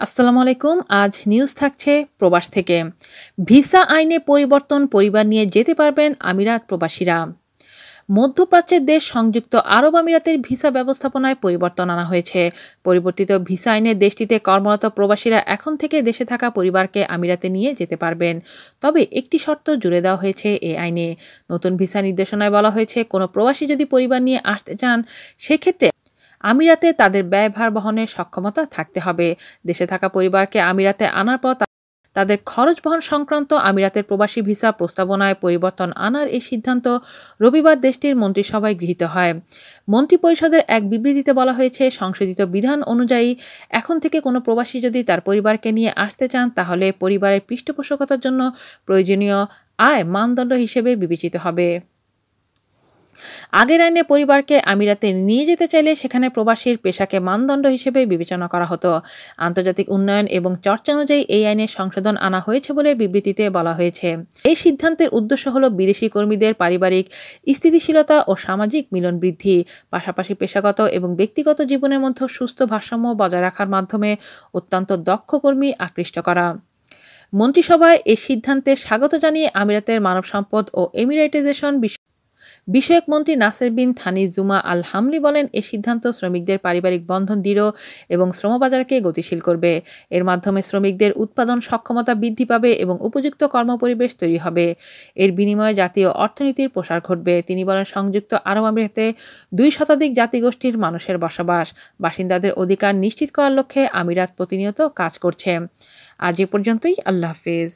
আসসালামু আলাইকুম। আজ নিউজ থাকছে প্রবাস থেকে। ভিসা আইনে পরিবর্তন, পরিবার নিয়ে যেতে পারবেন আমিরাত প্রবাসীরা। মধ্যপ্রাচ্যের দেশ সংযুক্ত আরব আমিরাতের ভিসা ব্যবস্থাপনায় পরিবর্তন আনা হয়েছে। পরিবর্তিত ভিসা আইনে দেশটিতে কর্মরত প্রবাসীরা এখন থেকে দেশে থাকা পরিবারকে আমিরাতে নিয়ে যেতে পারবেন। তবে একটি শর্ত জুড়ে দেওয়া হয়েছে এই আইনে। নতুন ভিসা নির্দেশনায় বলা হয়েছে, কোনো প্রবাসী যদি পরিবার নিয়ে আসতে চান, সেক্ষেত্রে আমিরাতে তাদের ব্যয়ভার বহনের সক্ষমতা থাকতে হবে। দেশে থাকা পরিবারকে আমিরাতে আনার পর তাদের খরচ বহন সংক্রান্ত আমিরাতের প্রবাসী ভিসা প্রস্তাবনায় পরিবর্তন আনার এই সিদ্ধান্ত রবিবার দেশটির মন্ত্রিসভায় গৃহীত হয়। মন্ত্রিপরিষদের এক বিবৃতিতে বলা হয়েছে, সংশোধিত বিধান অনুযায়ী এখন থেকে কোনো প্রবাসী যদি তার পরিবারকে নিয়ে আসতে চান, তাহলে পরিবারের পৃষ্ঠপোষকতার জন্য প্রয়োজনীয় আয় মানদণ্ড হিসেবে বিবেচিত হবে। আগের আইনে পরিবারকে আমিরাতে নিয়ে যেতে চাইলে সেখানে প্রবাসীর পেশাকে মানদণ্ড হিসেবে বিবেচনা করা হতো। আন্তর্জাতিক উন্নয়ন এবং চর্চা অনুযায়ী এই আইনে সংশোধন আনা হয়েছে বলে বিবৃতিতে বলা হয়েছে। এই সিদ্ধান্তের উদ্দেশ্য হল বিদেশি কর্মীদের পারিবারিক স্থিতিশীলতা ও সামাজিক মিলন বৃদ্ধি, পাশাপাশি পেশাগত এবং ব্যক্তিগত জীবনের মধ্যে সুস্থ ভারসাম্য বজায় রাখার মাধ্যমে অত্যন্ত দক্ষ কর্মী আকৃষ্ট করা। মন্ত্রিসভায় এই সিদ্ধান্তে স্বাগত জানিয়ে আমিরাতের মানব সম্পদ ও এমিরেটাইজেশন বিষয়ক মন্ত্রী নাসের বিন থানি জুমা আল হামলি বলেন, এই সিদ্ধান্ত শ্রমিকদের পারিবারিক বন্ধন দৃঢ় এবং শ্রমবাজারকে গতিশীল করবে। এর মাধ্যমে শ্রমিকদের উৎপাদন সক্ষমতা বৃদ্ধি পাবে এবং উপযুক্ত কর্মপরিবেশ তৈরি হবে। এর বিনিময়ে জাতীয় অর্থনীতির প্রসার ঘটবে। তিনি বলেন, সংযুক্ত আরব আমিরাতে 2 শতাধিক জাতিগোষ্ঠীর মানুষের বসবাস। বাসিন্দাদের অধিকার নিশ্চিত করার লক্ষ্যে আমিরাত প্রতিনিয়ত কাজ করছে। আজ এ পর্যন্তই। আল্লাহ হাফেজ।